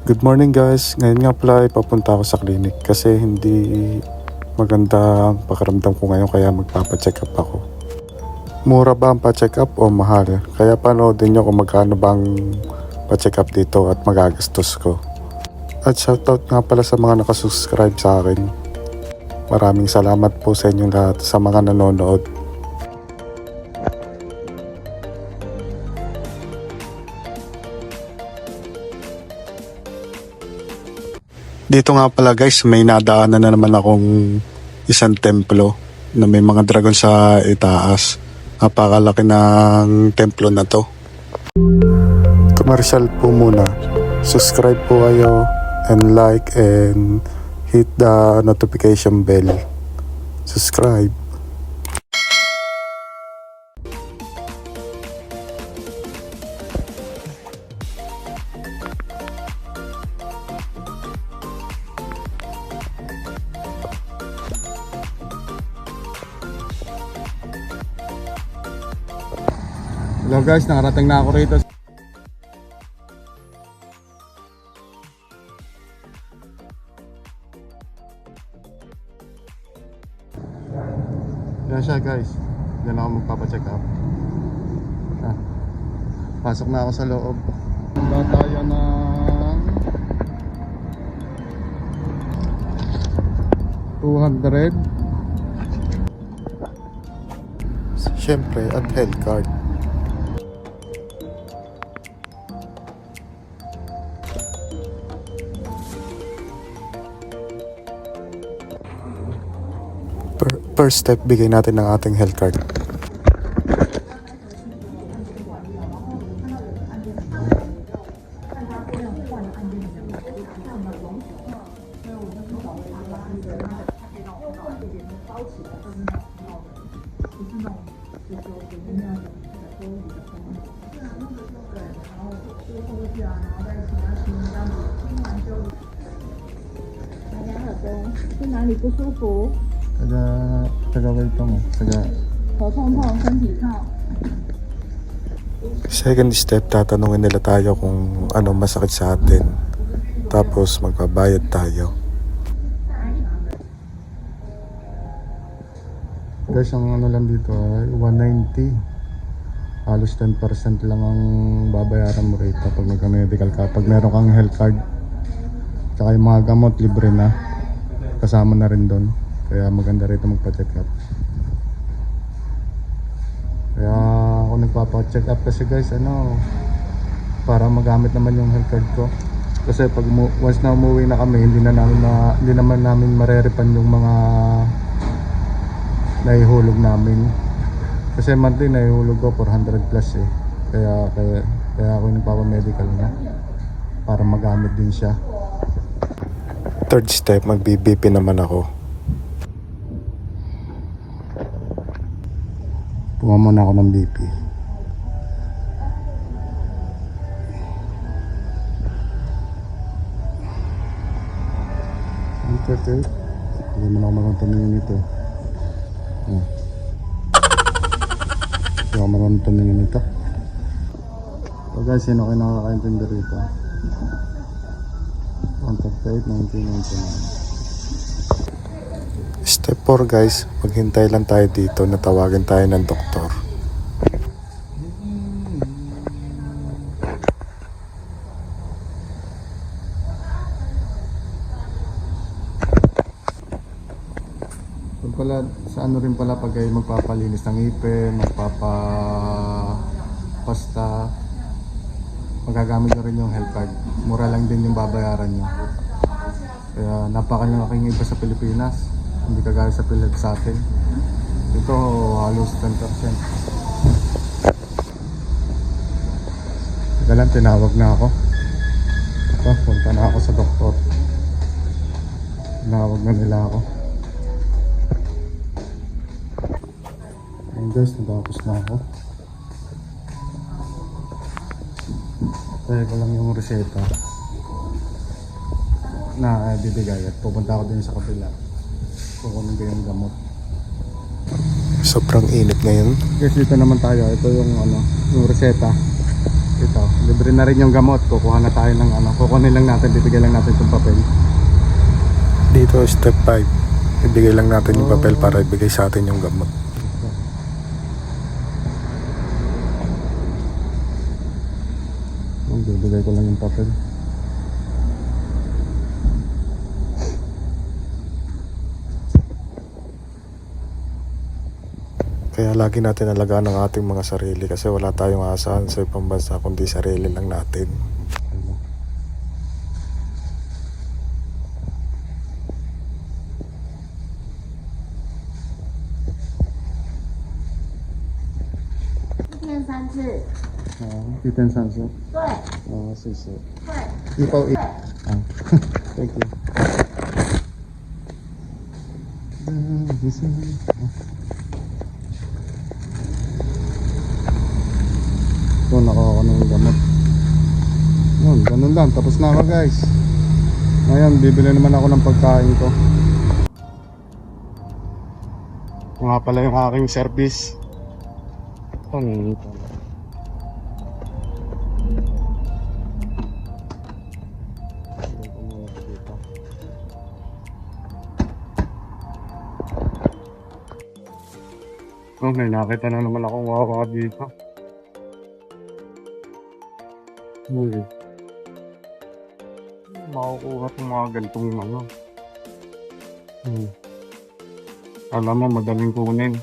Good morning guys, ngayon nga pala ay papunta ako sa clinic kasi hindi maganda ang pakiramdam ko ngayon kaya magpapacheck up ako. Mura ba ang pa-check up o mahal? Kaya panoodin nyo kung magkano bang pa-check up dito at magagastos ko. At shoutout nga pala sa mga nakasubscribe sa akin. Maraming salamat po sa inyong lahat sa mga nanonood. Dito nga pala guys, may nadaanan na naman akong isang templo na may mga dragon sa itaas. Napakalaki ng templo na to. Commercial po muna. Subscribe po kayo and like and hit the notification bell. Subscribe. Hello guys, nakarating na ako rito. Yan siya guys. Yan ako magpapacheck up. Pasok na ako sa loob. Handa tayo ng 200. Siyempre at health card. First step, bigay natin ng ating health card. taga welcome mo. Second step, tatanungin nila tayo kung ano masakit sa atin. Tapos magbabayad tayo. Guys, ang ano lang dito ay 190. Halos 10% lang ang babayaran mo rito pag nagka-medical ka. Pag meron kang health card, tsaka yung mga gamot libre na. Kasama na rin doon. Kaya maganda rito magpa-check up. Kaya ako nagpapa-check up kasi guys, para magamit naman yung health card ko. Kasi pag once na umuwi na kami, hindi naman namin mareripan yung mga naihulog namin. Kasi monthly naihulog ko 400 plus eh. Kaya ako nagpapa-medical na para magamit din siya. Third step, mag-BP naman ako. Puha muna ako ng BP. Okay. Hindi mo na ako marunong tumingin ito. Hindi ako marunong tumingin ito. So guys, sino kayo nakakaintindi rito? 138, 1999. Step 4 guys, maghintay lang tayo dito na tawagin tayo ng doktor. Sa ano rin pala pag kayo magpapalinis ng ngipin, magpapapasta, magagamit nyo rin yung health card. Mura lang din yung babayaran nyo. Kaya napakalaking iba sa Pilipinas. Hindi kagaya sa Pilipinas sa atin. Ito halos 10%. Teka lang, tinawag na ako. Ito, punta na ako sa doktor. Tinawag na nila ako. Ayun guys, natapos na ako. Kaya ko lang yung reseta na bibigay at pupunta ako din sa kapila. Kukunin ko yung gamot. Sobrang init ngayon. Guys, dito naman tayo. Ito yung yung reseta. Ito, Libre na rin yung gamot. Kukuha na tayo ng ano. Kukunin lang natin. Bibigay lang natin itong papel. Dito step 5. Ibigay lang natin yung papel para ibigay sa atin yung gamot. Bibigay ko lang yung papel. Kaya lagi natin alagaan ang ating mga sarili kasi wala tayong aasahan sa ibang bansa kundi sarili lang natin.一天三次。对。哦，谢谢。对。一包一。啊，thank you。Ito, nakuha ko ng gamot. Yun, ganun lang. Tapos na ako guys. Ngayon, bibili naman ako ng pagkain ko. Ito nga pala yung aking service. Ito, nangingito. Oh, may nakita na naman akong wawa dito. Uy. Makukuha itong mga ganitong ano. Alam mo, madaling kunin.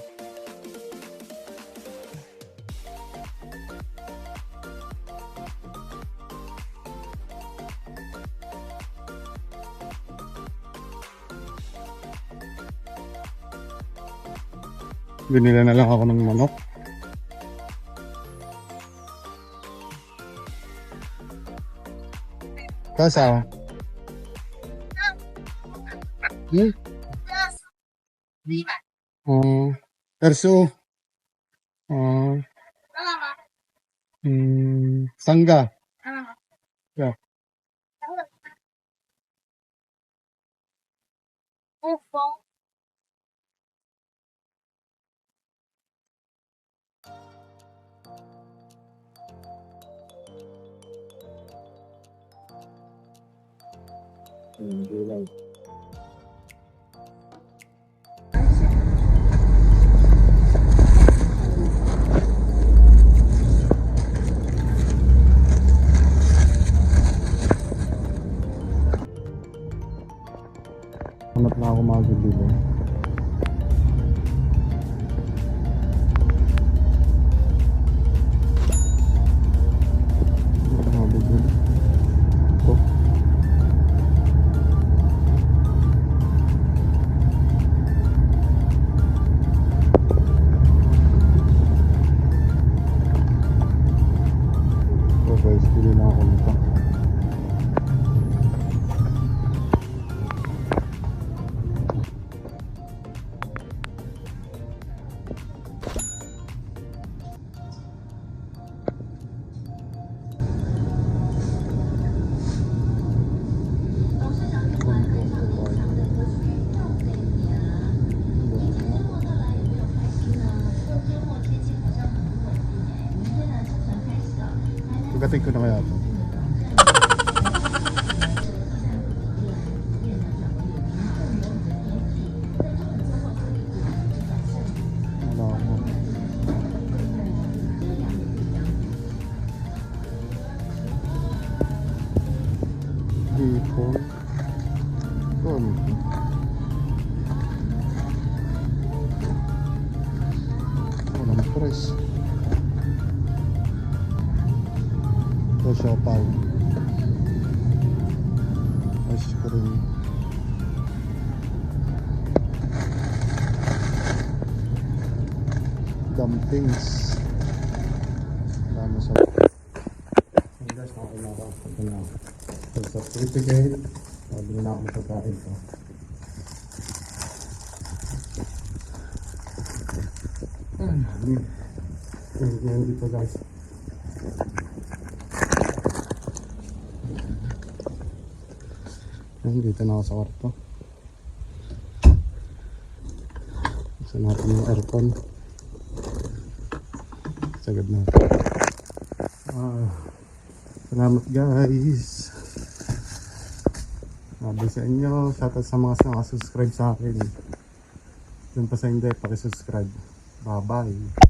Binila na lang ako ng manok. Kasa? Perso. Sangga. Ya. Hanap na ako mga gulilo. Guys, pili na ako nito. Pagkating ko na kaya ito. Wala ako. Dito. Doon. Walang press. Ito siopaw. Ice cream. Dumplings. Dami sa... Hey guys, nakakula ko. Ito na. Ito sa certificate. Sabi na ako magpapakain ko. Ngayon dito guys. Dito na ako sa kwarto. Isa natin yung aircon. Sagad natin. Salamat guys. Sabi sa inyo, shoutout sa mga nakasubscribe sa akin. Dun pa sa hindi, pakisubscribe. Bye bye.